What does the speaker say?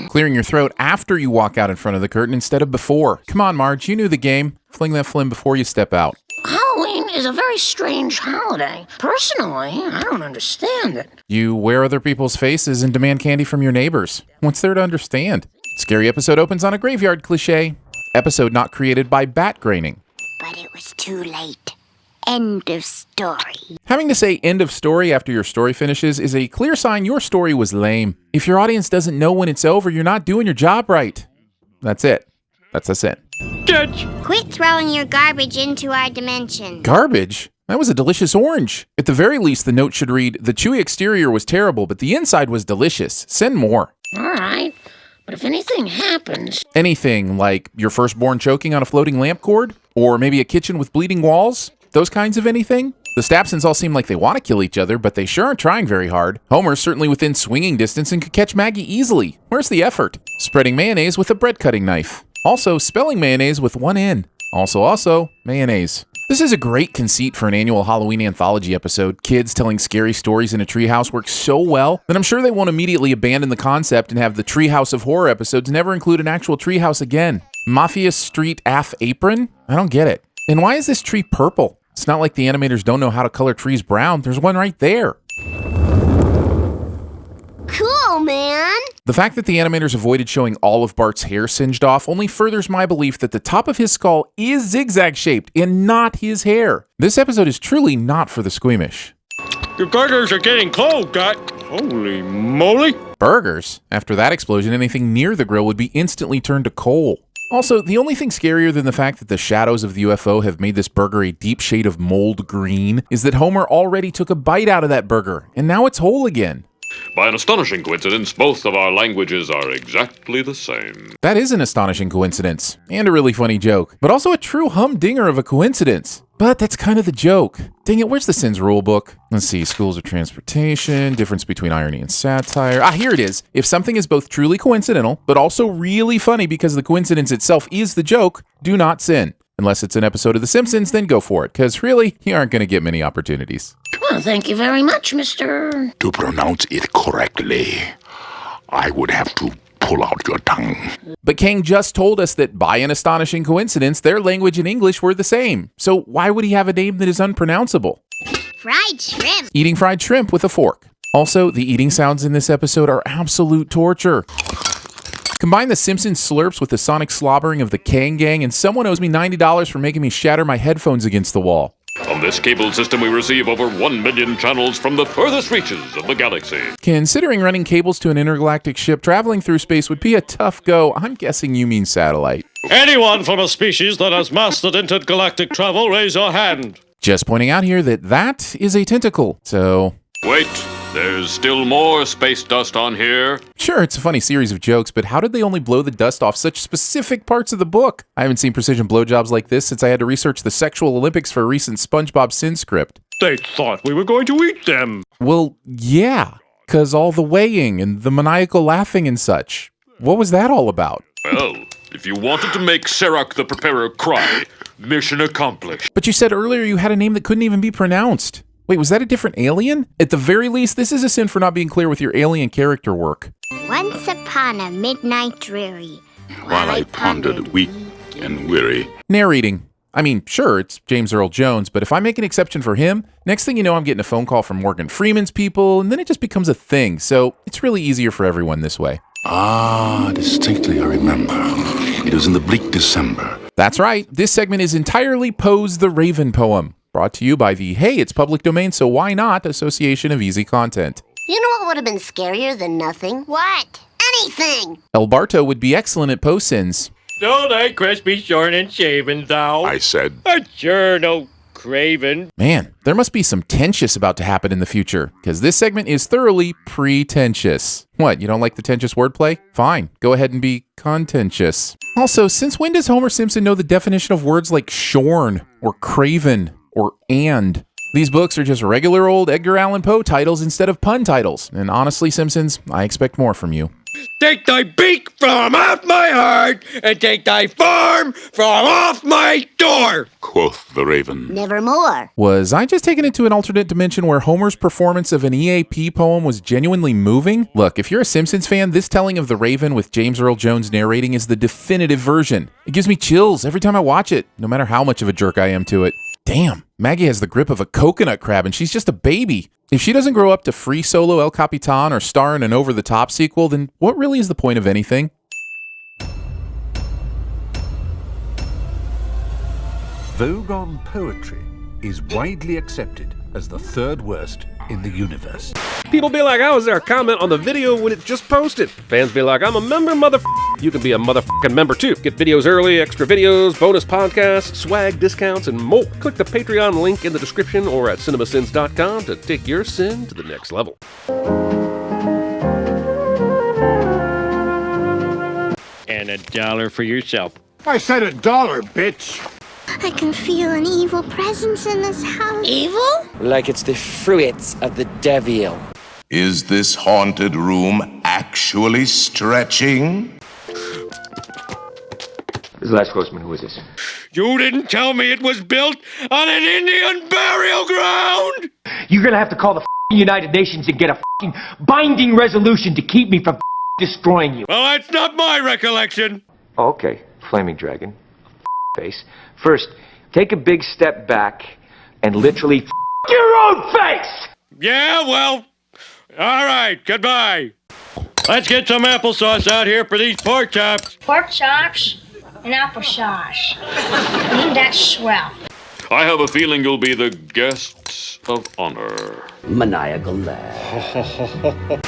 Clearing your throat after you walk out in front of the curtain instead of before. Come on, Marge, you knew the game. Fling that phlegm before you step out. Halloween is a very strange holiday. Personally, I don't understand it. You wear other people's faces and demand candy from your neighbors. What's there to understand? Scary episode opens on a graveyard cliché. Episode not created by bat graining. But it was too late. End of story. Having to say end of story after your story finishes is a clear sign your story was lame. If your audience doesn't know when it's over, you're not doing your job right. That's it. That's a sin. Judge! Quit throwing your garbage into our dimension. Garbage? That was a delicious orange. At the very least, the note should read, the chewy exterior was terrible, but the inside was delicious. Send more. All right, but if anything happens... Anything, like your firstborn choking on a floating lamp cord? Or maybe a kitchen with bleeding walls? Those kinds of anything? The Stapsons all seem like they want to kill each other, but they sure aren't trying very hard. Homer's certainly within swinging distance and could catch Maggie easily. Where's the effort? Spreading mayonnaise with a bread cutting knife. Also, spelling mayonnaise with one N. Also, mayonnaise. This is a great conceit for an annual Halloween anthology episode. Kids telling scary stories in a treehouse works so well that I'm sure they won't immediately abandon the concept and have the Treehouse of Horror episodes never include an actual treehouse again. Mafia Street Aff Apron? I don't get it. And why is this tree purple? It's not like the animators don't know how to color trees brown. There's one right there. Cool, man. The fact that the animators avoided showing all of Bart's hair singed off only furthers my belief that the top of his skull is zigzag-shaped and not his hair. This episode is truly not for the squeamish. Your burgers are getting cold, Dot. Holy moly. Burgers? After that explosion, anything near the grill would be instantly turned to coal. Also, the only thing scarier than the fact that the shadows of the UFO have made this burger a deep shade of mold green is that Homer already took a bite out of that burger, and now it's whole again. By an astonishing coincidence, both of our languages are exactly the same. That is an astonishing coincidence, and a really funny joke, but also a true humdinger of a coincidence. But that's kind of the joke. Dang it, where's the Sins rulebook? Let's see, schools of transportation, difference between irony and satire. Here it is. If something is both truly coincidental, but also really funny because the coincidence itself is the joke, do not sin. Unless it's an episode of The Simpsons, then go for it, because really, you aren't going to get many opportunities. Well, thank you very much, Mr. To pronounce it correctly, I would have to pull out your tongue. But Kang just told us that by an astonishing coincidence, their language and English were the same. So why would he have a name that is unpronounceable? Fried shrimp. Eating fried shrimp with a fork. Also, the eating sounds in this episode are absolute torture. Combine the Simpsons slurps with the sonic slobbering of the Kang gang, and someone owes me $90 for making me shatter my headphones against the wall. On this cable system, we receive over 1 million channels from the furthest reaches of the galaxy. Considering running cables to an intergalactic ship traveling through space would be a tough go, I'm guessing you mean satellite. Anyone from a species that has mastered intergalactic travel, raise your hand. Just pointing out here that that is a tentacle, so... Wait, there's still more space dust on here. Sure, it's a funny series of jokes, but how did they only blow the dust off such specific parts of the book? I haven't seen precision blowjobs like this since I had to research the sexual Olympics for a recent SpongeBob Sin script. They thought we were going to eat them. Well, yeah, because all the weighing and the maniacal laughing and such. What was that all about? Well, if you wanted to make Serac the Preparer cry, mission accomplished. But you said earlier you had a name that couldn't even be pronounced. Wait, was that a different alien? At the very least, this is a sin for not being clear with your alien character work. Once upon a midnight dreary, While I pondered, weak and weary. Narrating. I mean, sure, it's James Earl Jones, but if I make an exception for him, next thing you know, I'm getting a phone call from Morgan Freeman's people, and then it just becomes a thing, so it's really easier for everyone this way. Distinctly I remember. It was in the bleak December. That's right, this segment is entirely Poe's The Raven poem, brought to you by the Hey, It's Public Domain, so why not Association of Easy Content. You know what would have been scarier than nothing? What? Anything! El Barto would be excellent at Poe-sins. Don't I crispy, shorn, and shaven, thou? I said, A sure no craven. Man, there must be some tentious about to happen in the future, because this segment is thoroughly pretentious. What, you don't like the tentious wordplay? Fine, go ahead and be contentious. Also, since when does Homer Simpson know the definition of words like shorn, or craven, or and? These books are just regular old Edgar Allan Poe titles instead of pun titles, and honestly, Simpsons, I expect more from you. Take thy beak from out my heart, and take thy farm from off my door. Quoth the raven. Nevermore. Was I just taken into an alternate dimension where Homer's performance of an EAP poem was genuinely moving? Look, if you're a Simpsons fan, this telling of The Raven with James Earl Jones narrating is the definitive version. It gives me chills every time I watch it, no matter how much of a jerk I am to it. Damn, Maggie has the grip of a coconut crab and she's just a baby. If she doesn't grow up to free solo El Capitan or star in an over-the-top sequel, then what really is the point of anything? Vogon poetry is widely accepted as the third worst in the universe. People be like, I was there, comment on the video when it just posted. Fans be like, I'm a member, You can be a motherfucking member too. Get videos early, extra videos, bonus podcasts, swag discounts, and more. Click the Patreon link in the description or at cinemasins.com to take your sin to the next level. And $1 for yourself. I said $1, bitch. I can feel an evil presence in this house. Evil? Like it's the fruits of the devil. Is this haunted room actually stretching? This is Les Grossman. Who is this? You didn't tell me it was built on an Indian burial ground. You're gonna have to call the United Nations and get a binding resolution to keep me from destroying you. Well, that's not my recollection. Okay, Flaming Dragon. Face. First, take a big step back and literally your own face! Yeah, well, all right, goodbye. Let's get some applesauce out here for these pork chops. Pork chops and applesauce. That's swell. I have a feeling you'll be the guests of honor. Maniacal laugh.